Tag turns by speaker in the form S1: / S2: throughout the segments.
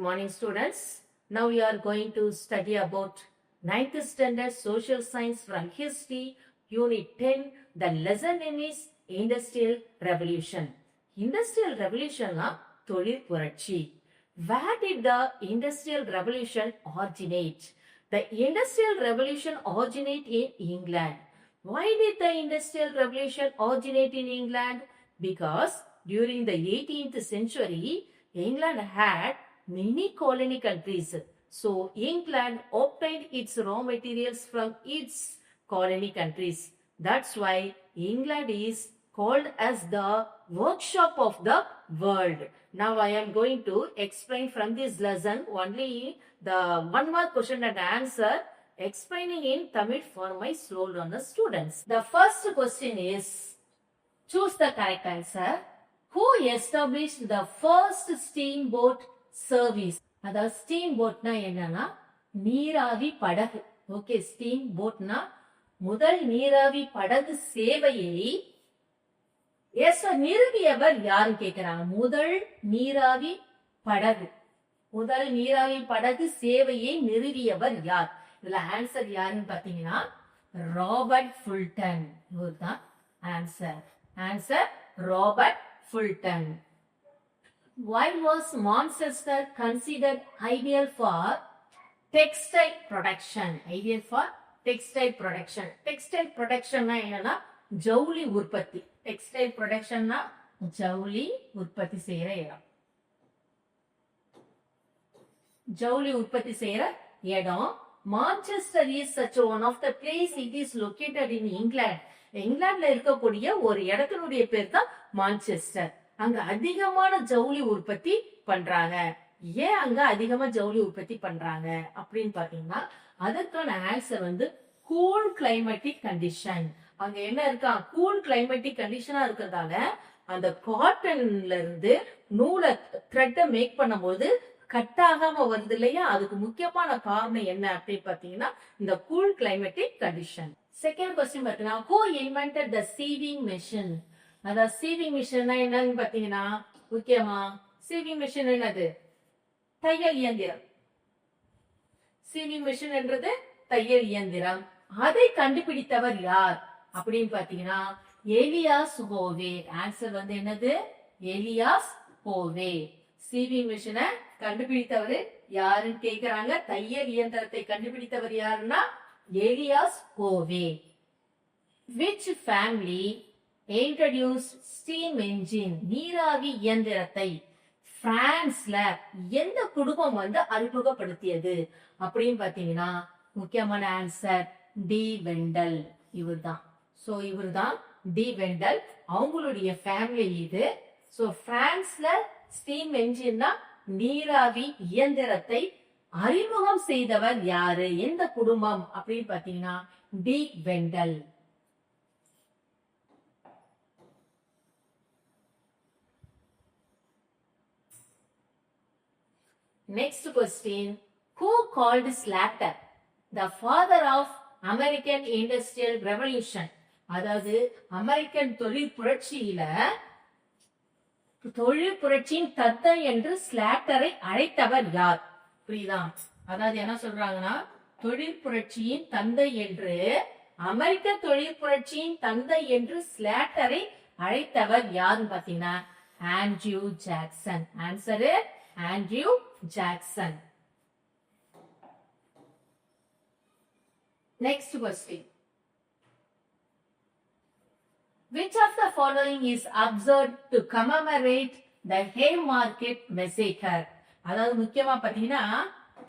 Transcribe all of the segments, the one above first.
S1: Good morning, students. Now we are going to study about 9th standard social science from history, unit 10. The lesson name is Industrial Revolution. Industrial Revolution na தொழில் புரட்சி. Where did the Industrial Revolution originate? The Industrial Revolution originate in England. Why did the Industrial Revolution originate in England? Because during the 18th century, England had many colony countries. So England obtained its raw materials from its colony countries. That's why England is called as the workshop of the world. Now I am going to explain from this lesson only the one more question and answer, explaining in Tamil for my slow learner students. The first question is, choose the correct answer. Who established the first steamboat service? அதாவது steam போட்னா என்னன்னா நீராவி படகு. Okay, steam போட்னா முதல் நீராவி படகு சேவையை நிறுவியவர் யாருன்னு கேட்கிறாங்க. முதல் நீராவி படகு சேவையை நிறுவியவர் யார்? இதுல ஆன்சர் யாருன்னு பாத்தீங்கன்னா ராபர்ட் ஃபுல்டன். இவர்தான் answer Robert Fulton. Why was Manchester considered ideal for textile production? Textile production na enna ஜவுளி உற்பத்தி. Textile production na ஜவுளி உற்பத்தி செய்யற இடம். ஜவுளி உற்பத்தி செய்யற இடம். Manchester is such one of the place it is located in England. இங்கிலாந்துல இருக்கக்கூடிய ஒரு இடத்தினுடைய பேர் தான் மான்செஸ்டர். அங்க அதிகமான ஜவுளி உற்பத்தி பண்றாங்க. ஏன் அங்க அதிகமா ஜவுளி உற்பத்தி பண்றாங்க அப்படின்னு பாத்தீங்கன்னா அதற்கான ஆன்சர் கூல் கிளைமேட்டிக் கண்டிஷன். அங்க என்ன இருக்கா, கூல் கிளைமேட்டிக் கண்டிஷனா இருக்கிறதால அந்த காட்டன்ல இருந்து நூலை த்ரெட்ட மேக் பண்ணும்போது கட் ஆகாம வருது இல்லையா, அதுக்கு முக்கியமான காரணம் என்ன அப்படின்னு பாத்தீங்கன்னா இந்த cool climatic condition. Second question பாத்தீங்கன்னா, who invented the sewing machine? அதாவது சீவிங் மிஷின் என்னன்னு பாத்தீங்கன்னா முக்கியமா சீவிங் மிஷின் என்னது? தையல் இயந்திரம். சீவிங் மிஷின் என்றது தையல் இயந்திரம். அதை கண்டுபிடித்தவர் யார் அப்படின்னு பாத்தீங்கன்னா எலியாஸ் ஹோவே. ஆன்சர் என்னது? Elias Howe. சீவிங் மிஷினை கண்டுபிடித்தவர் யாருன்னு கேக்குறாங்க. தையல் இயந்திரத்தை கண்டுபிடித்தவர் யாருன்னா Elias Howe. Which family introduced steam engine? நீராவி இயந்திரத்தை பிரான்ஸ்ல எந்த குடும்பம் அறிமுகப்படுத்தியது அப்படின்னு பாத்தீங்கன்னா முக்கியமான ஆன்சர் டி வெண்டல். இவர்தான் டி வெண்டல். அவங்களுடைய ஃபேமிலி இது. சோ பிரான்ஸ்ல ஸ்டீம் என்ஜின்னா நீராவி இயந்திரத்தை அறிமுகம் செய்தவர் யாரு, எந்த குடும்பம் அப்படின்னு பாத்தீங்கன்னா de Wendel. Next question, who called Slater the father of American Industrial Revolution? அதாவது அமெரிக்கன் தொழில் புரட்சியின் தந்தை என்று ஸ்லாட்டரை அழைத்தவர் யார்? புரியுதா? அதாவது என்ன சொல்றாங்கன்னா தொழில் புரட்சியின் தந்தை என்று, அமெரிக்க தொழில் புரட்சியின் தந்தை என்று ஸ்லாட்டரை அழைத்தவர் யாருன்னு பாத்தீங்கன்னா Andrew Jackson. Answer Andrew Jackson. Next question, which of the following is observed to commemorate the Haymarket massacre? அதாவது முக்கியமா பாத்தீங்கன்னா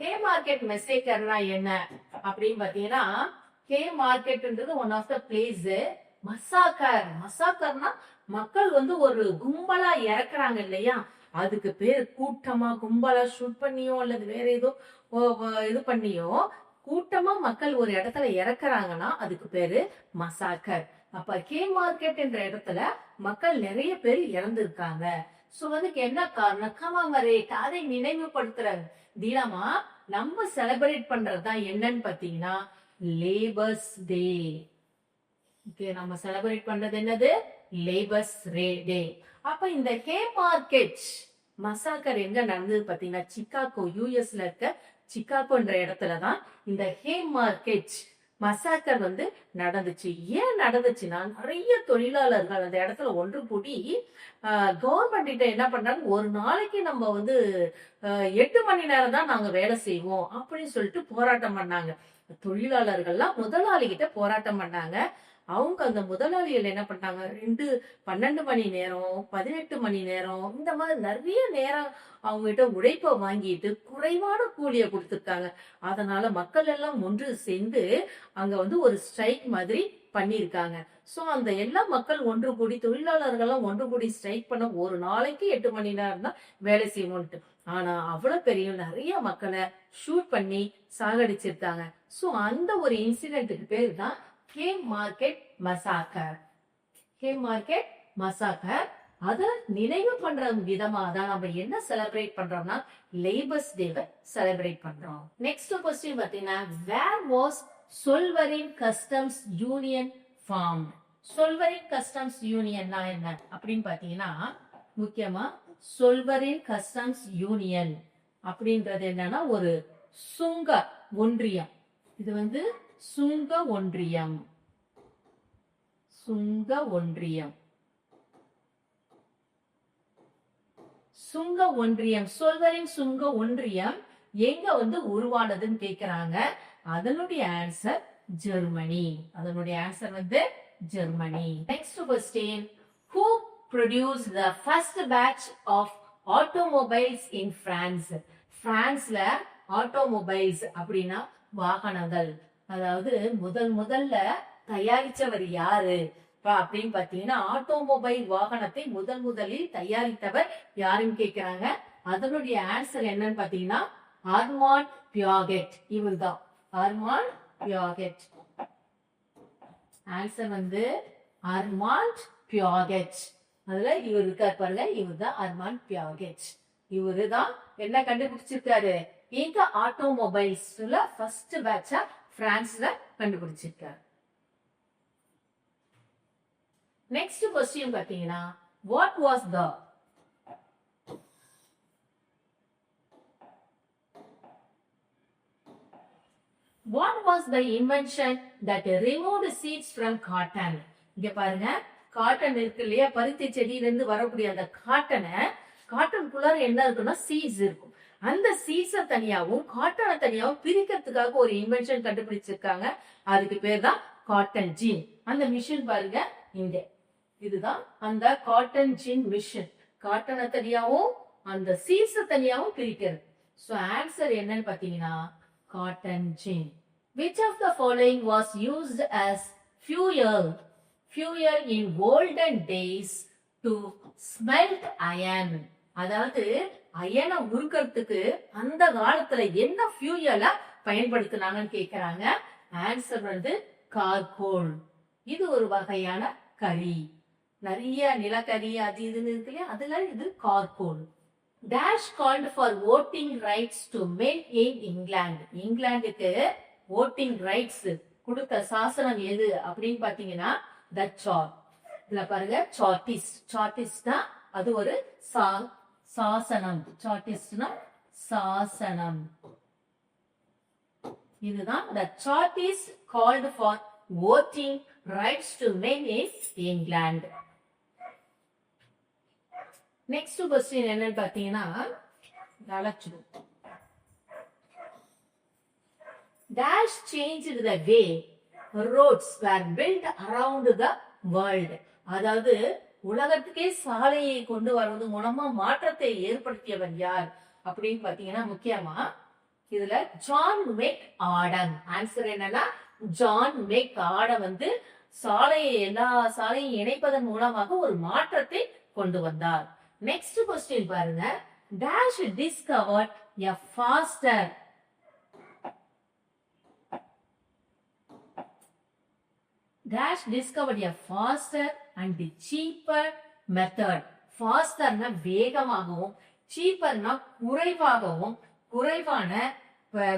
S1: ஹேமார்க்கெட் மெசேக்கர்னா என்ன அப்படின்னு பாத்தீங்கன்னா ஹேமார்க்கெட்ன்றது ஒன் ஆஃப் த பிளேஸ். மசாக்கர்னா மக்கள் ஒரு கும்பலா இறக்குறாங்க இல்லையா, அதுக்கு பேர் கூட்டமா கும்பலா ஷூட் பண்ணியோ அல்லது வேற ஏதோ இது பண்ணியோ கூட்டமா மக்கள் ஒரு இடத்துல இறக்குறாங்கன்னா அதுக்கு பேரு மசாக்கர். அப்ப ஹேமார்க்கெட் என்ற இடத்துல மக்கள் நிறைய பேர் இறந்திருக்காங்க. சோ என்ன காரணம்? கமமரேட், அதை நினைவுபடுத்துற தினமா நம்ம செலிப்ரேட் பண்றதுதான் என்னன்னு பாத்தீங்கன்னா லேபர்ஸ் டே. நம்ம செலிப்ரேட் பண்றது என்னது? Labours day. அப்ப இந்த ஹேமார்க்கெட் மசாக்கர் எங்க நடந்தது பாத்தீங்கன்னா சிகாகோ, யூஎஸ்ல இருக்க சிகாகோன்ற இடத்துலதான் இந்த ஹேம் மார்க்கெட் மசாக்கர் நடந்துச்சு. ஏன் நடந்துச்சுன்னா, நிறைய தொழிலாளர்கள் அந்த இடத்துல ஒன்று கூடி கவர்மெண்ட் கிட்ட என்ன பண்றாங்க, ஒரு நாளைக்கு நம்ம 8 மணி நேரம் தான் நாங்க வேலை செய்வோம் அப்படின்னு சொல்லிட்டு போராட்டம் பண்ணாங்க. தொழிலாளர்கள்லாம் முதலாளி கிட்ட போராட்டம் பண்ணாங்க. அவங்க அந்த முதலாளிகள் என்ன பண்ணாங்க, 12 மணி நேரம், 18 மணி நேரம், இந்த மாதிரி நிறைய நேரம் அவங்க கிட்ட உழைப்ப வாங்கிட்டு குறைவான கூலிய கொடுத்துருக்காங்க. அதனால மக்கள் எல்லாம் ஒன்று சேர்ந்து அங்க ஒரு ஸ்ட்ரைக் மாதிரி பண்ணிருக்காங்க. சோ அந்த எல்லா மக்கள் ஒன்று கூடி, தொழிலாளர்கள் ஒன்று கூடி ஸ்ட்ரைக் பண்ண ஒரு நாளைக்கு 8 மணி நேரம் தான் வேலை செய்யணும்ட்டு. ஆனா அவ்வளவு பெரிய நிறைய மக்களை ஷூட் பண்ணி சாகடிச்சிருக்காங்க. சோ அந்த ஒரு இன்சிடென்ட்டுக்கு பேர் தான் ham market massacre. Ham market massacre. அத நினைவு பண்ற விதமா தான் நம்ம என்ன செலிப்ரேட் பண்றோம்னா லேபர்ஸ் டேவை செலிப்ரேட் பண்றோம். நெக்ஸ்ட் क्वेश्चन பாத்தீங்கன்னா, where was Zollverein customs union form? Zollverein customs யூனியன்னா என்ன அப்படின்னு பாத்தீங்கன்னா, முக்கியமா சொல்வரின் கஸ்டம்ஸ் யூனியன் அப்படின்றது என்னன்னா ஒரு சுங்க ஒன்றியம். இது சுங்க ஒன்றியம். சுங்க ஒன்றியம். சுங்க ஒன்றியம், சொல்வரின் சுங்க ஒன்றியம் எங்க உருவானதுன்னு கேக்குறாங்க. அதனுடைய ஆன்சர் ஜெர்மனி. அதனுடைய answer Germany. Next question, who produced the first batch of automobiles in France? பிரான்ஸ்ல ஆட்டோமொபைல்ஸ் அப்படின்னா வாகனங்கள். அதாவது முதல்ல தயாரிச்சவர் யாரு அப்படின்னு பாத்தீங்கன்னா, ஆட்டோமொபைல் வாகனத்தை முதலில் தயாரித்தவர் யாருன்னு கேக்குறாங்க. அதனுடைய ஆன்சர் என்னன்னு பாத்தீங்கன்னா ஆர்மாண்ட் பியாகெட். இவர்தான் ஆர்மாண்ட் பியாகெட். ஆன்சர் ஆர்மாண்ட் பியாகெட். அதுல இவர் இருக்கார் பாருங்க, இவர் தான் ஆர்மாண்ட் பியாகெட். இவரு தான் என்ன கண்டுபிடிச்சிருக்காரு, இந்த ஆட்டோமொபைல்ஸ்ல ஃபர்ஸ்ட் பேட்சா பிரான்ஸ்ல கண்டுபிடிச்சிருக்காரு. நெக்ஸ்ட் क्वेश्चन பாத்தீங்கன்னா, what was the invention that removed seeds from cotton? இங்க பாருங்க, காட்டன் இருக்கு இல்லையா, பருத்தி செடியில இருந்து வரக்கூடிய அந்த காட்டனுக்குள்ளார என்ன இருக்குன்னா சீட்ஸ் இருக்கும். அந்த சீட்ஸ தனியாவும் காட்டனை தனியாவும் பிரிக்கிறதுக்காக ஒரு இன்வென்ஷன் கண்டுபிடிச்சிருக்காங்க. அதுக்கு பேர் தான் காட்டன் ஜீன். அந்த மிஷின் பாருங்க இங்க, இதுதான் அந்த காட்டன் ஜீன் மிஷின். காட்டனை தனியாவும் அந்த சீட்ஸ தனியாவும் பிரிக்கிறது. சோ ஆன்சர் என்னன்னு பாத்தீங்கன்னா cotton gin. Which of the following was used as fuel in olden days to smelt iron? அதாவது அயனை உருக்கிறதுக்கு அந்த காலத்துல என்ன ஃபியூயலா பயன்படுத்தினாங்கன்னு கேக்குறாங்க. ஆன்சர் கார்கோல். இது ஒரு வகையான கரி. நிறைய நிலக்கரி அது இதுன்னு இருக்கு இல்லையா, அதுல இது கார்கோல். Dash called for voting rights to men in England? இங்கிலாந்துக்கு voting rights கொடுத்த சாசனம் எது அப்படின்னு பாத்தீங்கன்னா the chart. இதுல பாருங்க சார்டிஸ்ட். சார்டிஸ்ட்னா அது ஒரு சாசனம். சார்டிஸ்ட்னா சாசனம். இதுதான் the chartist called for voting rights to men in England. Next question என்னன்னு பாத்தீங்கன்னா, dash changed the way roads were built around the world. அதாவது உலகத்துக்கே சாலையை கொண்டு வருவது மூலமா மாற்றத்தை ஏற்படுத்தியவர் யார் அப்படின்னு பாத்தீங்கன்னா, முக்கியமா இதுல ஜான் மெக் ஆடம். ஆன்சர் என்னன்னா ஜான் மெக் ஆடம் எல்லா சாலையை இணைப்பதன் மூலமாக ஒரு மாற்றத்தை கொண்டு வந்தார். நெக்ஸ்ட் क्वेश्चन பாருங்க, dash discovered a faster. Dash discovered a faster and cheaper method. Fasterனா வேகமாகவும், cheaperனா குறைவாகவும், குறைவான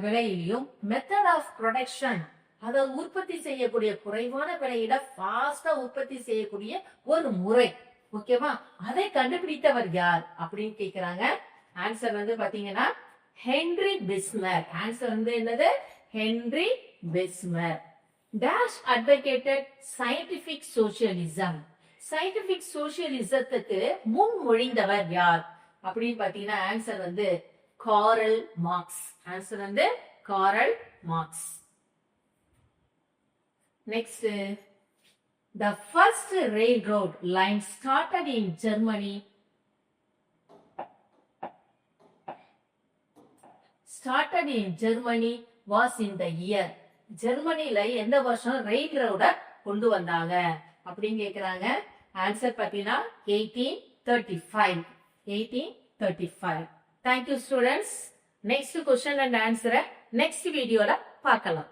S1: விலையிலும், method of production அதை உற்பத்தி செய்யக்கூடிய குறைவான விலையில ஃபாஸ்டா உற்பத்தி செய்யக்கூடிய ஒரு முறை. ஓகேவா? அதை கண்டுபிடித்தவர் யார் அப்படின்னு கேக்குறாங்க. ஆன்சர் வந்து பாத்தீங்கன்னா ஹென்றி பிஸ்மர். ஆன்சர் வந்து என்னது? Henry Bismarck. Dash advocated scientific socialism. Scientific சோசியலிசத்துக்கு முன்மொழிந்தவர் யார் அப்படின்னு பாத்தீங்கன்னா ஆன்சர் வந்து காரல் மார்க்ஸ். ஆன்சர் வந்து Karl Marx. Next, the first railroad line started in Germany. Started in Germany was in the year. ஜெர்மனில எந்த வருஷம் ரயில் ரோட கொண்டு வந்தாங்க அப்படின்னு கேக்குறாங்க. ஆன்சர் பாத்தீங்கன்னா 1835. 1835. Thank you students. Next question and ஆன்சரை நெக்ஸ்ட் வீடியோல பார்க்கலாம்.